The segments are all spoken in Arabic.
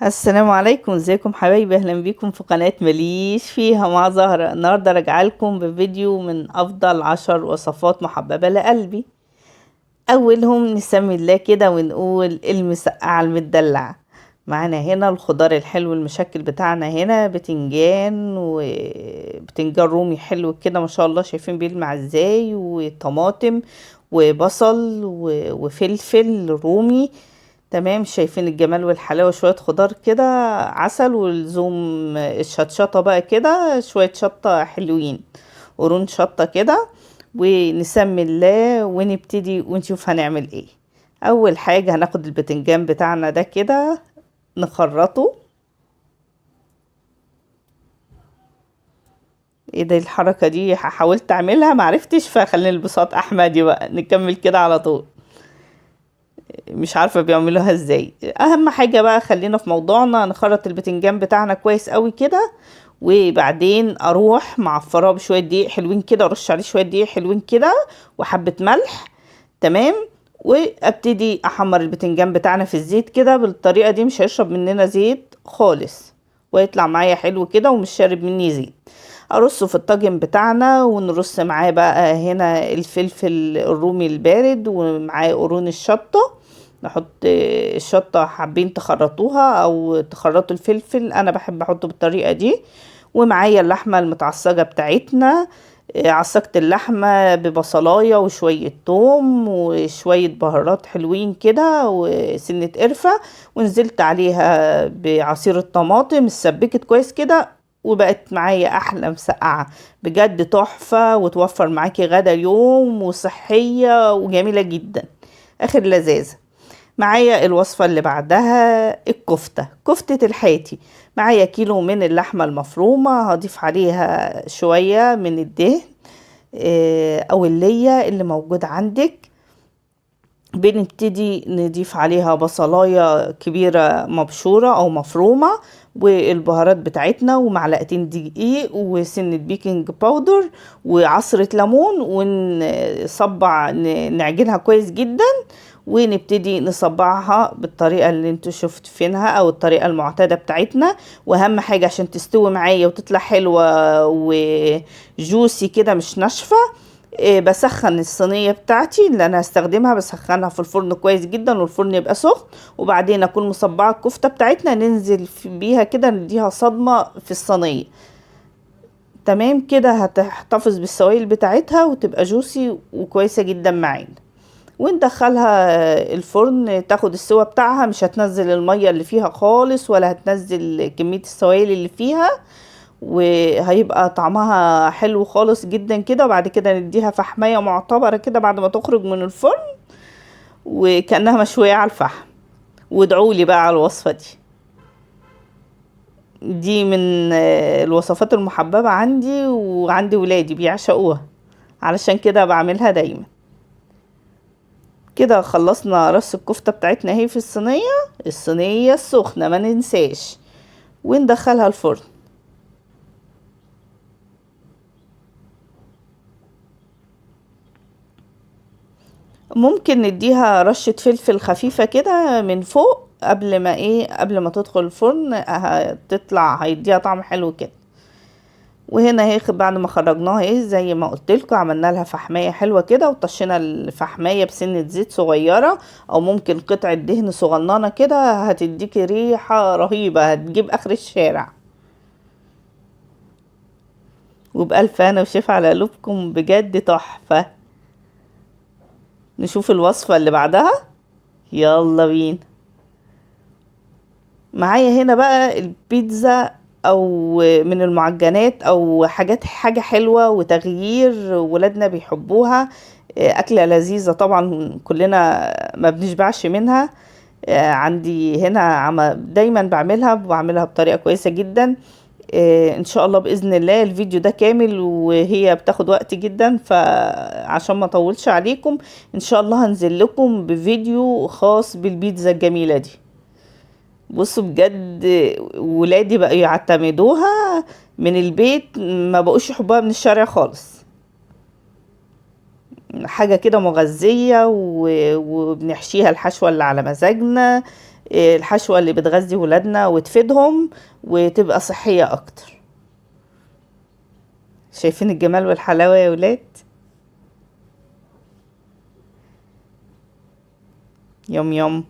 السلام عليكم، ازيكم حبايبي؟ اهلا بيكم في قناة ماليش فيها مع زهرة. النهاردة راجعه لكم بفيديو من افضل 10 وصفات محببة لقلبي. اولهم نسمي الله كده ونقول المسقعة المدلعة. معانا هنا الخضار الحلو المشكل بتاعنا، هنا بتنجان وبتنجان رومي حلو كده ما شاء الله، شايفين بيلمع ازاي، وطماطم وبصل وفلفل رومي. تمام، شايفين الجمال والحلاوة، شوية خضار كده، عسل ولزوم الشطشطة بقى كده، شوية شطة حلوين، قرون شطة كده. ونسمي الله ونبتدي ونشوف هنعمل ايه. اول حاجة هناخد البتنجان بتاعنا ده كده نخرطه. ايه ده الحركة دي؟ حاولت اعملها معرفتش، فخلينا البساط احمدي بقى نكمل كده على طول. مش عارفة بيعملوها ازاي. اهم حاجة بقى خلينا في موضوعنا، نخرط البتنجان بتاعنا كويس قوي كده، وبعدين اروح معفراه بشوية دقيق حلوين كده، ارش عليه شوية دقيق حلوين كده وحبة ملح. تمام. وابتدي احمر البتنجان بتاعنا في الزيت كده، بالطريقة دي مش هيشرب مننا زيت خالص، ويطلع معايا حلو كده ومش شارب مني زيت. ارصه في الطاجن بتاعنا، ونرص معاه بقى هنا الفلفل الرومي البارد، ومعاه قرون الشطة. نحط الشطة، حابين تخرطوها او تخرطوا الفلفل، انا بحب احطه بالطريقة دي. ومعايا اللحمة المتعصجة بتاعتنا، عصقت اللحمة ببصلاية وشوية توم وشوية بهارات حلوين كده وسنة قرفة، ونزلت عليها بعصير الطماطم السبكت كويس كده، وبقت معايا احلى مسقعة بجد، تحفة وتوفر معاكي غدا يوم، وصحية وجميلة جدا، اخر لذاذة. معايا الوصفة اللي بعدها الكفتة، كفتة الحاتي. معايا كيلو من اللحمة المفرومة، هضيف عليها شوية من الدهن او اللية اللي موجود عندك. بنبتدي نضيف عليها بصلاية كبيرة مبشورة او مفرومة، والبهارات بتاعتنا، ومعلقتين دقيق، وسنة بيكنج باودر، وعصرة ليمون، ونصبع نعجنها كويس جدا، ونبتدي نصبعها بالطريقة اللي انتوا شفتوا او الطريقة المعتادة بتاعتنا. واهم حاجة عشان تستوي معايا وتطلع حلوة وجوسي كده مش ناشفة، بسخن الصينية بتاعتي اللي انا هستخدمها، بسخنها في الفرن كويس جدا، والفرن يبقى سخن. وبعدين اكون مصبعة الكفتة بتاعتنا، ننزل بيها كده، نديها صدمة في الصينية. تمام كده، هتحتفظ بالسوائل بتاعتها وتبقى جوسي وكويسة جدا معانا. وندخلها الفرن تاخد السوا بتاعها، مش هتنزل المية اللي فيها خالص، ولا هتنزل كمية السوائل اللي فيها، وهيبقى طعمها حلو خالص جدا كده. وبعد كده نديها فحمية معتبرة كده بعد ما تخرج من الفرن، وكأنها مشوية على الفحم. وادعولي بقى على الوصفة دي من الوصفات المحببة عندي، وعندي ولادي بيعشقوها، علشان كده بعملها دايما. كده خلصنا رص الكفتة بتاعتنا اهي في الصينية السخنة ما ننساش، وندخلها الفرن. ممكن نديها رشة فلفل خفيفة كده من فوق قبل ما تدخل الفرن، هتطلع هيديها طعم حلو كده. وهنا اهي بعد ما خرجناها اهي زي ما قلت لكم، عملنا لها فحمايه حلوه كده، وطشينا الفحمايه بسنه زيت صغيره، او ممكن قطعه دهن صغننه كده، هتديكي ريحه رهيبه، هتجيب اخر الشارع. وبألف هنا وشفا على قلوبكم، بجد تحفه. نشوف الوصفه اللي بعدها، يلا بينا. معايا هنا بقى البيتزا، او من المعجنات، او حاجة حلوة وتغيير ولادنا بيحبوها، اكلة لذيذة طبعا كلنا ما بنشبعش منها. عندي هنا دايما بعملها بطريقة كويسة جدا. ان شاء الله باذن الله الفيديو ده كامل، وهي بتاخد وقت جدا، فعشان ما اطولش عليكم ان شاء الله هنزل لكم بفيديو خاص بالبيتزا الجميلة دي. بصوا بجد، ولادي بقوا يعتمدوها من البيت، ما بقوش يحبوها من الشارع خالص. حاجة كده مغذية، وبنحشيها الحشوة اللي على مزاجنا. الحشوة اللي بتغذي ولادنا وتفيدهم وتبقى صحية اكتر. شايفين الجمال والحلاوة يا ولاد؟ يوم يوم.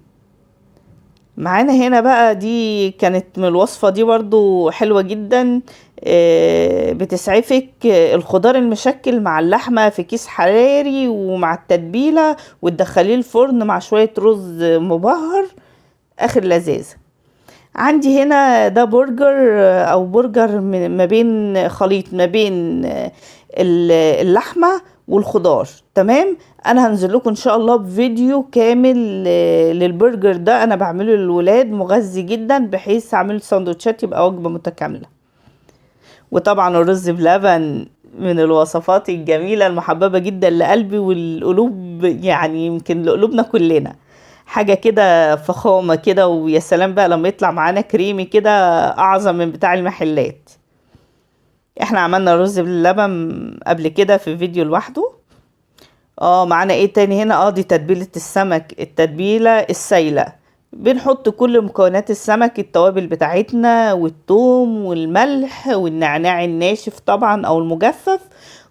معانا هنا بقى، دي كانت من الوصفة دي برضو حلوة جدا. بتسعفك الخضار المشكل مع اللحمة في كيس حراري ومع التتبيلة، وتدخليه الفرن مع شوية رز مبهر، اخر لذاذة. عندي هنا ده برجر، او برجر ما بين خليط ما بين اللحمة والخضار. تمام. انا هنزل لكم ان شاء الله بفيديو كامل للبرجر ده، انا بعمله للولاد، مغذي جدا، بحيث اعمل سندوتشات يبقى وجبة متكاملة. وطبعا الرز بلبن من الوصفات الجميلة المحببة جدا لقلبي والقلوب، يعني يمكن لقلوبنا كلنا. حاجة كده فخامة كده، ويا سلام بقى لما يطلع معانا كريمي كده، اعظم من بتاع المحلات. احنا عملنا رز باللبن قبل كده في فيديو لوحده. معانا ايه تاني هنا؟ دي تتبيلة السمك، التتبيلة السايلة. بنحط كل مكونات السمك، التوابل بتاعتنا والثوم والملح والنعناع الناشف طبعا او المجفف،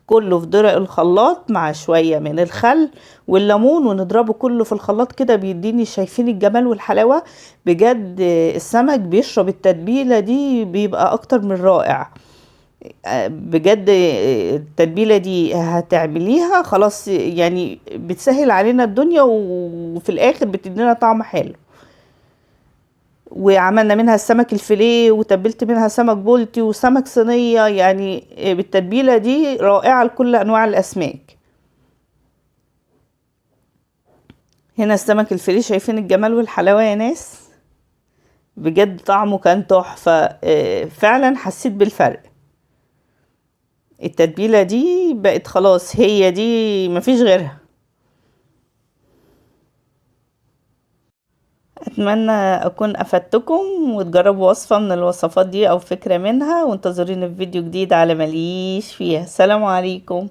كله في درق الخلاط مع شوية من الخل والليمون، ونضربه كله في الخلاط كده بيديني، شايفين الجمال والحلاوة؟ بجد السمك بيشرب التتبيلة دي بيبقى اكتر من رائع. بجد التتبيلة دي هتعمليها خلاص، يعني بتسهل علينا الدنيا، وفي الاخر بتدينا طعم حلو. وعملنا منها السمك الفيليه، وتبلت منها سمك بولتي وسمك صينية، يعني بالتتبيلة دي رائعة لكل انواع الاسماك. هنا السمك الفيليه، شايفين الجمال والحلاوة يا ناس؟ بجد طعمه كان تحفة، فعلا حسيت بالفرق. التتبيلة دي بقت خلاص، هي دي مفيش غيرها. اتمنى اكون افدتكم، وتجربوا وصفة من الوصفات دي او فكرة منها، وانتظروني في فيديو جديد على ماليش فيها. سلام عليكم.